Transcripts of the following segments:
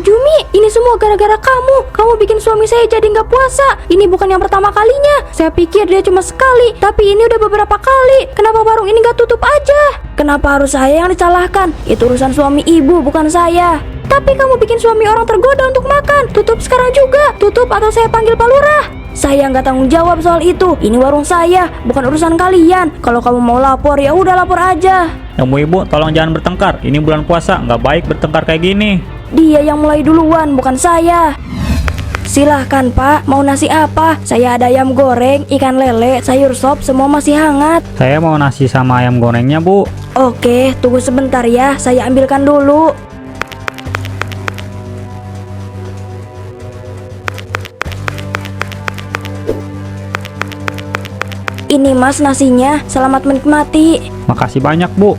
Jumi, ini semua gara-gara kamu. Kamu bikin suami saya jadi nggak puasa. Ini bukan yang pertama kalinya. Saya pikir dia cuma sekali, tapi ini udah beberapa kali. Kenapa warung ini nggak tutup aja? Kenapa harus saya yang disalahkan? Itu urusan suami ibu, bukan saya. Tapi kamu bikin suami orang tergoda untuk makan. Tutup sekarang juga. Tutup atau saya panggil Pak Lurah. Saya nggak tanggung jawab soal itu. Ini warung saya, bukan urusan kalian. Kalau kamu mau lapor, ya udah lapor aja. Ibu, tolong jangan bertengkar. Ini bulan puasa, nggak baik bertengkar kayak gini. Dia yang mulai duluan, bukan saya. Silahkan Pak, mau nasi apa? Saya ada ayam goreng, ikan lele, sayur sop, semua masih hangat. Saya mau nasi sama ayam gorengnya, Bu. Oke, tunggu sebentar ya, saya ambilkan dulu. Ini Mas nasinya, selamat menikmati. Makasih banyak, Bu.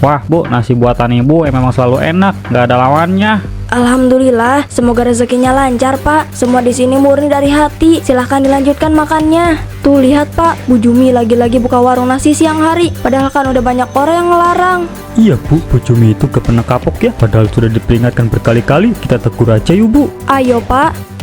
Wah, Bu, nasi buatan Ibu memang selalu enak, nggak ada lawannya. Alhamdulillah, semoga rezekinya lancar Pak. Semua di sini murni dari hati. Silahkan dilanjutkan makannya. Tuh lihat Pak, Bu Jumi lagi-lagi buka warung nasi siang hari. Padahal kan udah banyak orang yang ngelarang. Iya Bu Jumi itu gak pernah kapok ya. Padahal sudah diperingatkan berkali-kali. Kita tegur aja yuk Bu. Ayo Pak.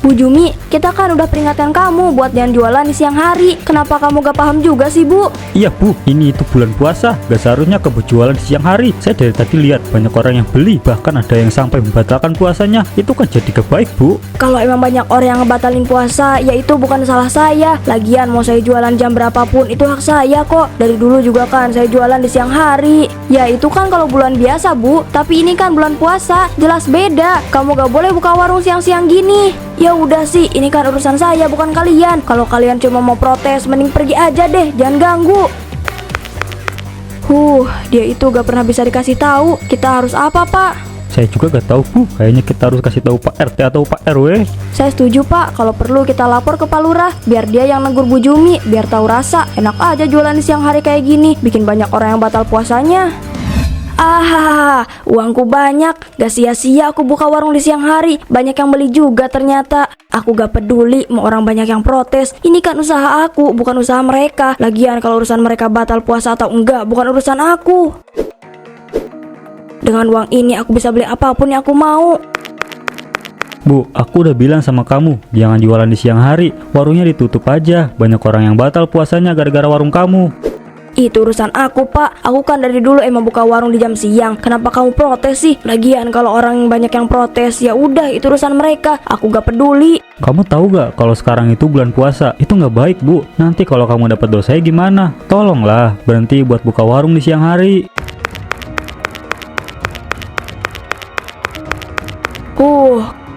Bu Jumi, kita kan udah peringatkan kamu buat jangan jualan di siang hari. Kenapa kamu gak paham juga sih Bu? Iya Bu, ini itu bulan puasa. Gak seharusnya kamu jualan di siang hari. Saya dari tadi lihat banyak orang yang beli. Bahkan ada yang sampai membatalkan puasanya. Itu kan jadi gak baik Bu. Kalau emang banyak orang yang ngebatalin puasa, ya itu bukan salah saya. Lagian mau saya jualan jam berapapun, itu hak saya kok. Dari dulu juga kan saya jualan di siang hari. Ya itu kan kalau bulan biasa Bu. Tapi ini kan bulan puasa, jelas beda. Kamu gak boleh buka warung siang-siang gini. Ya udah sih, ini kan urusan saya bukan kalian. Kalau kalian cuma mau protes, mending pergi aja deh, jangan ganggu. Dia itu gak pernah bisa dikasih tahu. Kita harus apa Pak? Saya juga gak tahu Bu. Kayaknya kita harus kasih tahu Pak RT atau Pak RW. Saya setuju Pak, kalau perlu kita lapor ke Pak Lurah. Biar dia yang negur Bu Jumi, biar tahu rasa. Enak aja jualan di siang hari kayak gini, bikin banyak orang yang batal puasanya. Uangku banyak, gak sia-sia aku buka warung di siang hari. Banyak yang beli juga ternyata. Aku gak peduli mau orang banyak yang protes. Ini kan usaha aku, bukan usaha mereka. Lagian kalau urusan mereka batal puasa atau enggak, bukan urusan aku. Dengan uang ini aku bisa beli apapun yang aku mau. Bu, aku udah bilang sama kamu, jangan jualan di siang hari. Warungnya ditutup aja. Banyak orang yang batal puasanya gara-gara warung kamu. Itu urusan aku Pak. Aku kan dari dulu emang buka warung di jam siang. Kenapa kamu protes sih? Lagian kalau orang banyak yang protes, ya udah itu urusan mereka. Aku gak peduli. Kamu tahu gak kalau sekarang itu bulan puasa? Itu gak baik Bu. Nanti kalau kamu dapat dosanya gimana? Tolonglah berhenti buat buka warung di siang hari.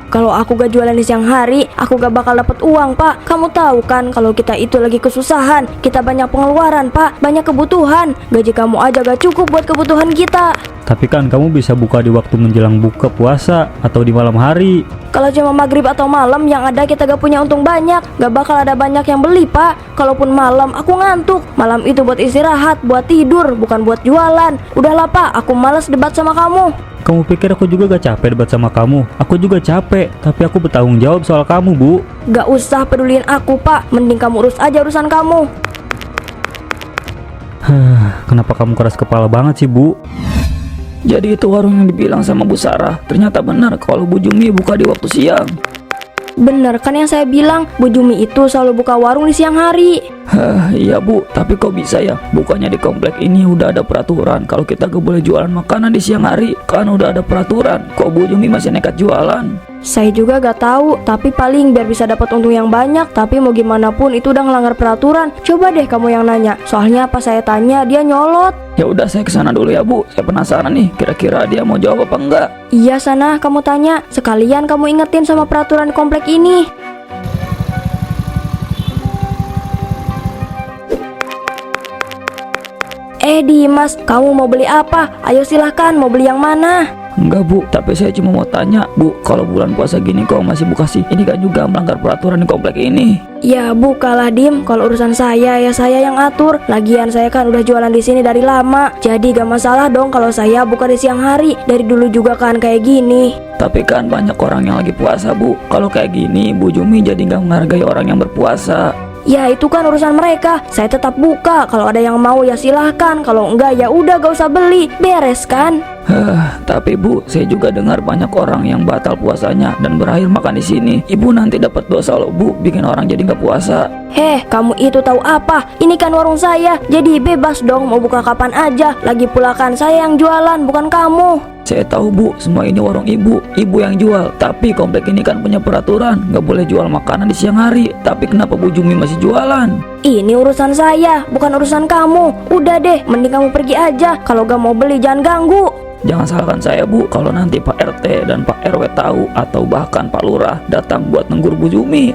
Kalau aku gak jualan di siang hari, aku gak bakal dapat uang Pak. Kamu tahu kan kalau kita itu lagi kesusahan. Kita banyak pengeluaran Pak, banyak kebutuhan. Gaji kamu aja gak cukup buat kebutuhan kita. Tapi kan kamu bisa buka di waktu menjelang buka puasa atau di malam hari. Kalau cuma maghrib atau malam, yang ada kita gak punya untung banyak. Gak bakal ada banyak yang beli Pak. Kalaupun malam, aku ngantuk. Malam itu buat istirahat, buat tidur, bukan buat jualan. Udahlah Pak, aku malas debat sama kamu. Kamu pikir aku juga gak capek debat sama kamu? Aku juga capek, tapi aku bertanggung jawab soal kamu Bu. Gak usah peduliin aku Pak. Mending kamu urus aja urusan kamu. Kenapa kamu keras kepala banget sih Bu? Jadi itu warung yang dibilang sama Bu Sarah. Ternyata benar kalau Bu Jumi buka di waktu siang. Bener kan yang saya bilang, Bu Jumi itu selalu buka warung di siang hari. Iya Bu, tapi kok bisa ya? Bukannya di komplek ini udah ada peraturan kalau kita gak boleh jualan makanan di siang hari. Kan udah ada peraturan. Kok Bu Jumi masih nekat jualan? Saya juga gak tahu, tapi paling biar bisa dapat untung yang banyak. Tapi mau gimana pun itu udah ngelanggar peraturan. Coba deh kamu yang nanya. Soalnya pas saya tanya dia nyolot. Ya udah saya kesana dulu ya Bu. Saya penasaran nih, kira-kira dia mau jawab apa enggak? Iya sana kamu tanya. Sekalian kamu ingetin sama peraturan di komplek ini. Dimas, kamu mau beli apa? Ayo silahkan, mau beli yang mana? Enggak Bu, tapi saya cuma mau tanya Bu, kalau bulan puasa gini kok masih buka sih? Ini kan juga melanggar peraturan di komplek ini. Ya bukalah Dim, kalau urusan saya ya saya yang atur. Lagian saya kan udah jualan di sini dari lama. Jadi gak masalah dong kalau saya buka di siang hari. Dari dulu juga kan kayak gini. Tapi kan banyak orang yang lagi puasa Bu. Kalau kayak gini Bu Jumi jadi gak menghargai orang yang berpuasa. Ya itu kan urusan mereka. Saya tetap buka. Kalau ada yang mau ya silahkan. Kalau enggak ya udah gak usah beli. Beres kan? Tapi Bu, saya juga dengar banyak orang yang batal puasanya dan berakhir makan di sini. Ibu nanti dapat dosa loh Bu, bikin orang jadi nggak puasa. Heh, kamu itu tahu apa? Ini kan warung saya. Jadi bebas dong mau buka kapan aja. Lagi pula kan saya yang jualan, bukan kamu. Saya tahu Bu, semua ini warung Ibu yang jual. Tapi komplek ini kan punya peraturan, nggak boleh jual makanan di siang hari. Tapi kenapa Bu Jumi masih jualan? Ini urusan saya, bukan urusan kamu. Udah deh, mending kamu pergi aja. Kalau gak mau beli jangan ganggu. Jangan salahkan saya Bu, kalau nanti Pak RT dan Pak RW tahu atau bahkan Pak Lurah datang buat negur Bu Jumi.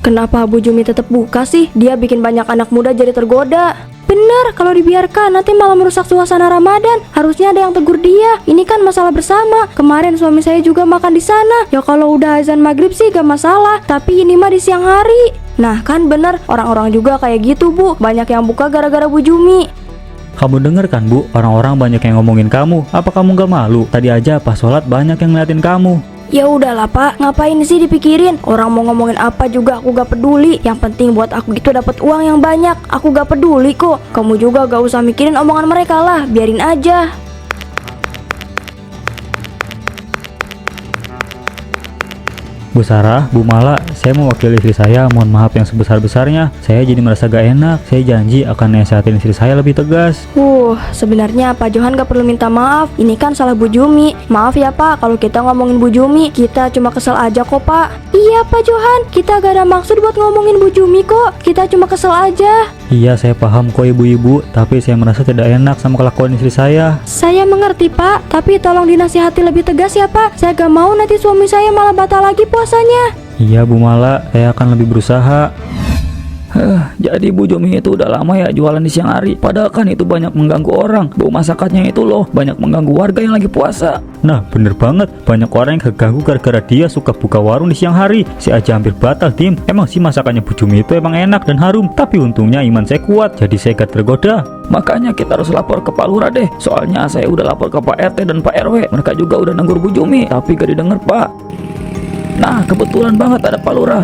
Kenapa Bu Jumi tetap buka sih? Dia bikin banyak anak muda jadi tergoda. Bener, kalau dibiarkan nanti malah merusak suasana Ramadan. Harusnya ada yang tegur dia. Ini kan masalah bersama. Kemarin suami saya juga makan di sana. Ya kalau udah azan maghrib sih gak masalah. Tapi ini mah di siang hari. Nah kan bener, orang-orang juga kayak gitu Bu. Banyak yang buka gara-gara Bu Jumi. Kamu denger kan Bu, orang-orang banyak yang ngomongin kamu. Apa kamu gak malu? Tadi aja pas sholat banyak yang ngeliatin kamu. Ya udahlah Pak, ngapain sih dipikirin? Orang mau ngomongin apa juga aku gak peduli. Yang penting buat aku itu dapat uang yang banyak. Aku gak peduli kok. Kamu juga gak usah mikirin omongan mereka lah, biarin aja. Bu Sarah, Bu Mala, saya mewakili istri saya, mohon maaf yang sebesar-besarnya. Saya jadi merasa gak enak. Saya janji akan nasihatin istri saya lebih tegas. Sebenarnya Pak Johan gak perlu minta maaf. Ini kan salah Bu Jumi. Maaf ya Pak, kalau kita ngomongin Bu Jumi, kita cuma kesel aja kok Pak. Iya Pak Johan, kita gak ada maksud buat ngomongin Bu Jumi kok. Kita cuma kesel aja. Iya, saya paham kok ibu-ibu, tapi saya merasa tidak enak sama kelakuan istri saya. Saya mengerti Pak, tapi tolong dinasihati lebih tegas ya Pak. Saya gak mau nanti suami saya malah batal lagi puasanya. Iya Bu Mala, saya akan lebih berusaha. Jadi Bu Jumi itu udah lama ya jualan di siang hari. Padahal kan itu banyak mengganggu orang. Bau masakannya itu loh, banyak mengganggu warga yang lagi puasa. Nah, bener banget. Banyak orang yang keganggu gara-gara dia suka buka warung di siang hari. Saya aja hampir batal, Tim. Emang sih masakannya Bu Jumi itu emang enak dan harum. Tapi untungnya iman saya kuat, jadi saya gak tergoda. Makanya kita harus lapor ke Pak Lurah deh. Soalnya saya udah lapor ke Pak RT dan Pak RW. Mereka juga udah negur Bu Jumi, tapi gak didengar Pak. Nah, kebetulan banget ada Pak Lurah.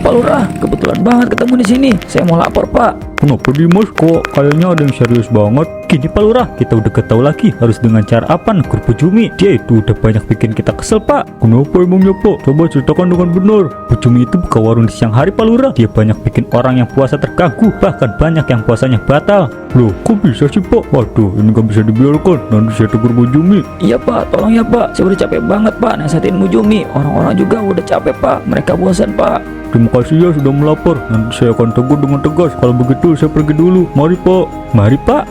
Pak Lurah, kebetulan banget ketemu di sini. Saya mau lapor Pak. Kenapa Dimas kok kayaknya ada yang serius banget? Gini Pak Lurah, kita udah gak tahu lagi harus dengan cara apa negur Bu Jumi. Dia itu udah banyak bikin kita kesel Pak. Kenapa emangnya Pak? Coba ceritakan dengan benar. Bu Jumi itu buka warung di siang hari Pak Lurah. Dia banyak bikin orang yang puasa terganggu. Bahkan banyak yang puasanya batal. Loh, kok bisa sih Pak? Waduh, ini gak bisa dibiarkan. Nanti saya tegur Bu Jumi. Iya Pak, tolong ya Pak. Saya udah capek banget Pak nasihatin Bu Jumi. Orang-orang juga udah capek Pak. Mereka bosan Pak. Terima kasih ya sudah melapor. Nanti saya akan tegur dengan tegas. Kalau begitu saya pergi dulu. Mari Pak. Mari Pak.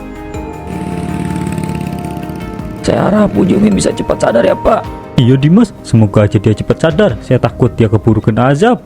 Saya harap Bu Jumi bisa cepat sadar ya Pak. Iya Dimas, semoga aja dia cepat sadar. Saya takut dia keburu kena azab.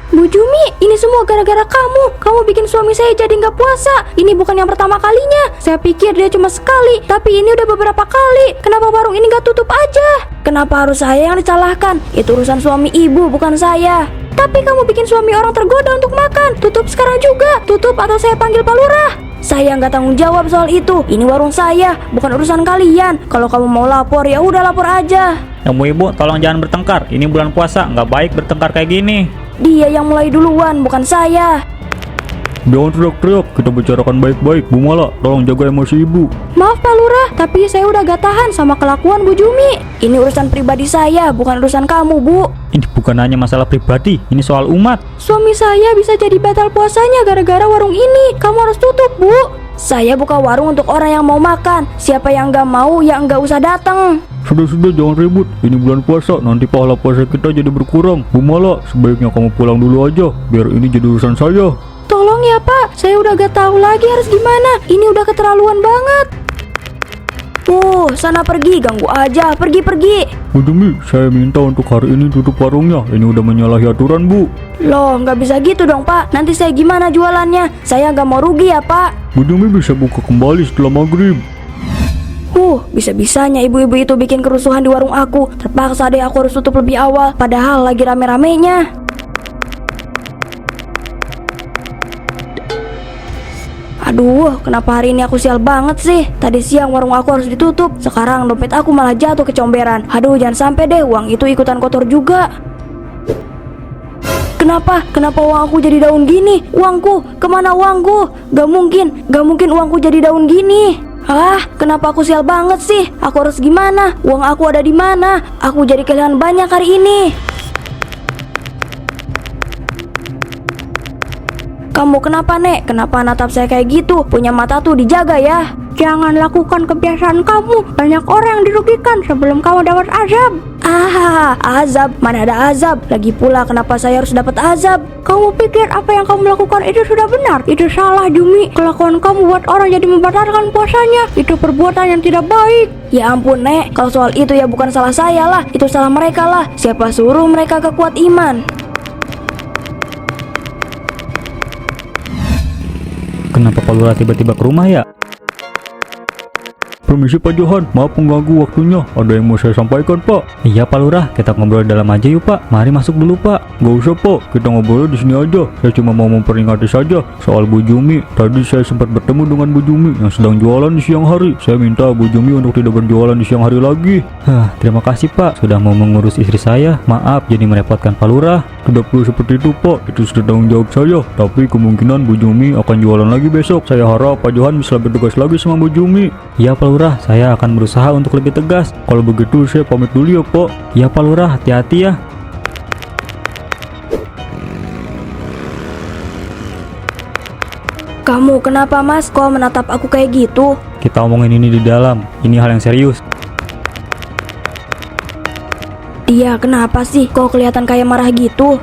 Bu Jumi, ini semua gara-gara kamu. Kamu bikin suami saya jadi nggak puasa. Ini bukan yang pertama kalinya. Saya pikir dia cuma sekali, tapi ini udah beberapa kali. Kenapa warung ini nggak tutup aja? Kenapa harus saya yang disalahkan? Itu urusan suami ibu, bukan saya. Tapi kamu bikin suami orang tergoda untuk makan. Tutup sekarang juga. Tutup atau saya panggil Pak Lurah. Saya nggak tanggung jawab soal itu. Ini warung saya, bukan urusan kalian. Kalau kamu mau lapor, ya udah lapor aja. Ibu, tolong jangan bertengkar. Ini bulan puasa, nggak baik bertengkar kayak gini. Dia yang mulai duluan, bukan saya. Jangan teriak-teriak, kita bicarakan baik-baik. Bu Mala, tolong jaga emosi ibu. Maaf Pak Lurah, tapi saya udah gak tahan sama kelakuan Bu Jumi. Ini urusan pribadi saya, bukan urusan kamu Bu. Ini bukan hanya masalah pribadi, ini soal umat. Suami saya bisa jadi batal puasanya gara-gara warung ini. Kamu harus tutup Bu. Saya buka warung untuk orang yang mau makan. Siapa yang gak mau, ya nggak usah datang. Sudah, jangan ribut. Ini bulan puasa, nanti pahala puasa kita jadi berkurang. Bu Mala, sebaiknya kamu pulang dulu aja, biar ini jadi urusan saya. Tolong ya Pak, saya udah gak tahu lagi harus gimana. Ini udah keterlaluan banget. Sana pergi, ganggu aja, pergi. Bu Jumi, saya minta untuk hari ini tutup warungnya. Ini udah menyalahi aturan Bu. Loh, nggak bisa gitu dong Pak. Nanti saya gimana jualannya? Saya nggak mau rugi ya Pak. Bu Jumi bisa buka kembali setelah maghrib. Bisa-bisanya ibu-ibu itu bikin kerusuhan di warung aku. Terpaksa deh aku harus tutup lebih awal, padahal lagi rame-ramenya. Aduh, kenapa hari ini aku sial banget sih? Tadi siang warung aku harus ditutup. Sekarang dompet aku malah jatuh ke comberan. Aduh, jangan sampai deh uang itu ikutan kotor juga. Kenapa? Kenapa uang aku jadi daun gini? Uangku, kemana uangku? Gak mungkin uangku jadi daun gini. Ah, kenapa aku sial banget sih? Aku harus gimana? Uang aku ada di mana? Aku jadi kehilangan banyak hari ini. Kamu kenapa, Nek? Kenapa natap saya kayak gitu? Punya mata tuh dijaga ya. Jangan lakukan kebiasaan kamu. Banyak orang yang dirugikan sebelum kamu dapat azab. Ah, azab? Mana ada azab? Lagi pula kenapa saya harus dapat azab? Kamu pikir apa yang kamu lakukan itu sudah benar? Itu salah, Jumi. Kelakuan kamu buat orang jadi membatalkan puasanya. Itu perbuatan yang tidak baik. Ya ampun, Nek. Kalau soal itu ya bukan salah saya lah. Itu salah mereka lah. Siapa suruh mereka gak kuat iman? Kenapa Pak Lurah tiba-tiba ke rumah ya? Permisi Pak Johan, maaf mengganggu waktunya. Ada yang mau saya sampaikan Pak. Iya Pak Lurah, kita ngobrol dalam aja yuk Pak. Mari masuk dulu Pak. Gak usah Pak, kita ngobrol di sini aja. Saya cuma mau memperingati saja soal Bu Jumi. Tadi saya sempat bertemu dengan Bu Jumi yang sedang jualan di siang hari. Saya minta Bu Jumi untuk tidak berjualan di siang hari lagi. Terima kasih Pak, sudah mau mengurus istri saya. Maaf jadi merepotkan Pak Lurah. Tidak perlu seperti itu Pak, itu sudah tanggung jawab saya. Tapi kemungkinan Bu Jumi akan jualan lagi besok. Saya harap Pak Johan bisa lebih tegas lagi sama Bu Jumi. Iya Pak Lurah, saya akan berusaha untuk lebih tegas. Kalau begitu saya pamit dulu ya Pak. Iya Pak Lurah, hati-hati ya. Kamu kenapa, Mas? Kok menatap aku kayak gitu? Kita omongin ini di dalam. Ini hal yang serius. Dia kenapa sih? Kok kelihatan kayak marah gitu?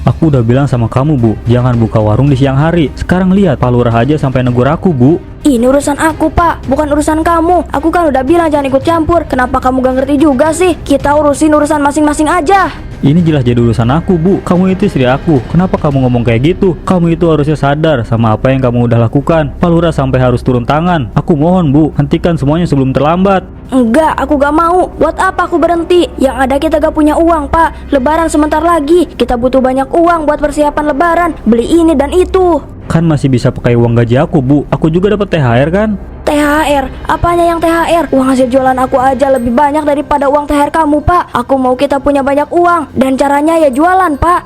Aku udah bilang sama kamu Bu, jangan buka warung di siang hari. Sekarang lihat, Pak Lurah aja sampai negur aku Bu. Ini urusan aku, Pak, bukan urusan kamu. Aku kan udah bilang jangan ikut campur. Kenapa kamu gak ngerti juga sih? Kita urusin urusan masing-masing aja. Ini jelas jadi urusan aku Bu. Kamu itu istri aku. Kenapa kamu ngomong kayak gitu? Kamu itu harusnya sadar sama apa yang kamu udah lakukan. Pak Lurah sampai harus turun tangan. Aku mohon Bu, hentikan semuanya sebelum terlambat. Enggak, aku gak mau. Buat apa aku berhenti? Yang ada kita gak punya uang, Pak. Lebaran sebentar lagi. Kita butuh banyak uang buat persiapan lebaran. Beli ini dan itu. Kan masih bisa pakai uang gaji aku Bu. Aku juga dapat THR kan? THR? Apanya yang THR? Uang hasil jualan aku aja lebih banyak daripada uang THR kamu, Pak. Aku mau kita punya banyak uang. Dan caranya ya jualan, Pak.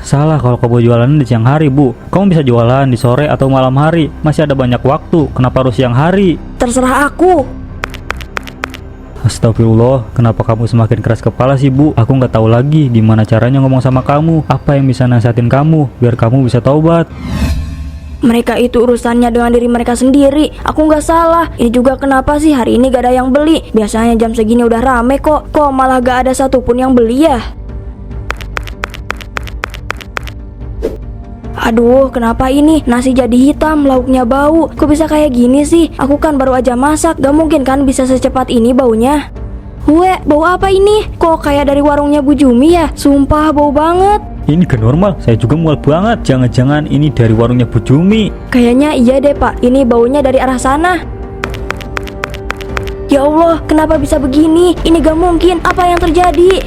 Salah kalau kamu jualan di siang hari Bu. Kamu bisa jualan di sore atau malam hari. Masih ada banyak waktu. Kenapa harus siang hari? Terserah aku. Astagfirullah, kenapa kamu semakin keras kepala sih Bu? Aku nggak tahu lagi gimana caranya ngomong sama kamu. Apa yang bisa nasihatin kamu biar kamu bisa taubat? Mereka itu urusannya dengan diri mereka sendiri. Aku nggak salah. Ini juga kenapa sih hari ini gak ada yang beli? Biasanya jam segini udah rame kok. Kok malah gak ada satupun yang beli ya? Aduh, kenapa ini? Nasi jadi hitam, lauknya bau. Kok bisa kayak gini sih? Aku kan baru aja masak. Gak mungkin kan bisa secepat ini baunya. Weh, bau apa ini? Kok kayak dari warungnya Bu Jumi ya? Sumpah bau banget. Ini gak normal, saya juga mual banget. Jangan-jangan ini dari warungnya Bu Jumi. Kayaknya iya deh Pak, ini baunya dari arah sana. Ya Allah, kenapa bisa begini? Ini gak mungkin, apa yang terjadi?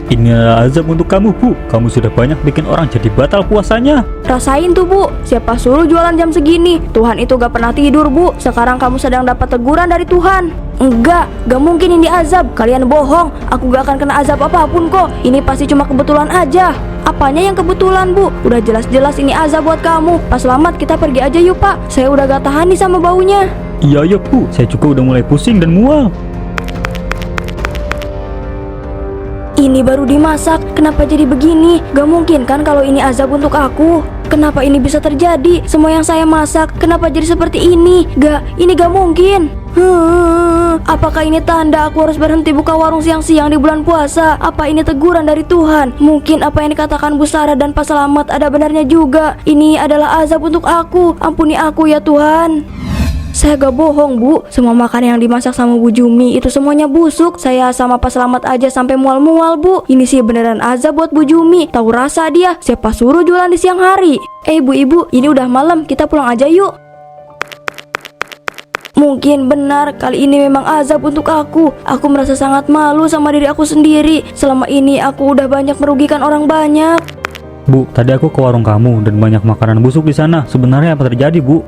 Ini adalah azab untuk kamu Bu. Kamu sudah banyak bikin orang jadi batal puasanya. Rasain tuh Bu, siapa suruh jualan jam segini? Tuhan itu gak pernah tidur Bu. Sekarang kamu sedang dapat teguran dari Tuhan. Enggak, gak mungkin ini azab. Kalian bohong, aku gak akan kena azab apapun kok. Ini pasti cuma kebetulan aja. Apanya yang kebetulan Bu? Udah jelas-jelas ini azab buat kamu. Pas selamat kita pergi aja yuk Pak. Saya udah gak tahan nih sama baunya. Iya ya Bu, saya juga udah mulai pusing dan mual. Ini baru dimasak, kenapa jadi begini? Gak mungkin kan kalau ini azab untuk aku? Kenapa ini bisa terjadi? Semua yang saya masak, kenapa jadi seperti ini? Ini gak mungkin. Apakah ini tanda aku harus berhenti buka warung siang-siang di bulan puasa? Apa ini teguran dari Tuhan? Mungkin apa yang dikatakan Bu Sarah dan Pak Selamat ada benarnya juga. Ini adalah azab untuk aku. Ampuni aku ya Tuhan. Saya gak bohong Bu, semua makanan yang dimasak sama Bu Jumi itu semuanya busuk. Saya sama Pak Selamat aja sampai mual-mual Bu. Ini sih beneran azab buat Bu Jumi. Tahu rasa dia, siapa suruh jualan di siang hari? Bu-ibu, ini udah malam, kita pulang aja yuk. Mungkin benar, kali ini memang azab untuk aku. Aku merasa sangat malu sama diri aku sendiri. Selama ini aku udah banyak merugikan orang banyak. Bu, tadi aku ke warung kamu dan banyak makanan busuk di sana. Sebenarnya apa terjadi Bu?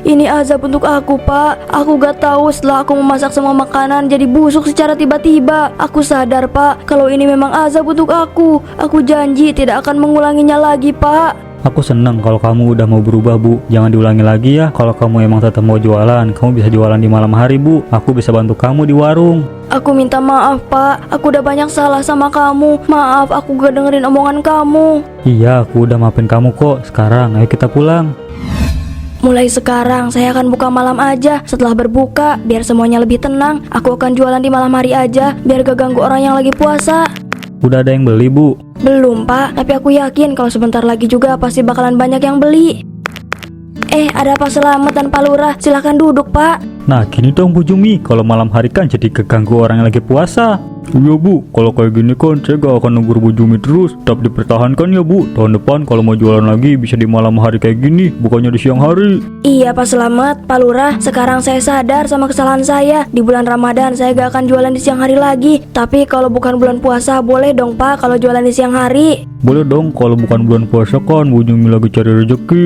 Ini azab untuk aku, Pak. Aku gak tahu setelah aku memasak semua makanan jadi busuk secara tiba-tiba. Aku sadar, Pak, kalau ini memang azab untuk aku. Aku janji tidak akan mengulanginya lagi, Pak. Aku seneng kalau kamu udah mau berubah, Bu. Jangan diulangi lagi ya. Kalau kamu emang tetap mau jualan, kamu bisa jualan di malam hari, Bu. Aku bisa bantu kamu di warung. Aku minta maaf, Pak. Aku udah banyak salah sama kamu. Maaf, aku gak dengerin omongan kamu. Iya, aku udah maafin kamu kok. Sekarang ayo kita pulang. Mulai sekarang saya akan buka malam aja. Setelah berbuka, biar semuanya lebih tenang, aku akan jualan di malam hari aja, biar gak ganggu orang yang lagi puasa. Udah ada yang beli, Bu? Belum, Pak, tapi aku yakin kalau sebentar lagi juga pasti bakalan banyak yang beli. Ada Pak Selamat dan Pak Lurah. Silakan duduk, Pak. Nah, gini dong Bu Jumi. Kalau malam hari kan jadi keganggu orang yang lagi puasa. Iya Bu, kalau kayak gini kan saya gak akan nunggu Bu Jumi terus. Tetap dipertahankan ya Bu. Tahun depan kalau mau jualan lagi bisa di malam hari kayak gini, bukannya di siang hari. Iya Pak Selamat, Pak Lurah. Sekarang saya sadar sama kesalahan saya. Di bulan Ramadan saya gak akan jualan di siang hari lagi. Tapi kalau bukan bulan puasa boleh dong Pak kalau jualan di siang hari. Boleh dong, kalau bukan bulan puasa kan Bu Jumi lagi cari rezeki.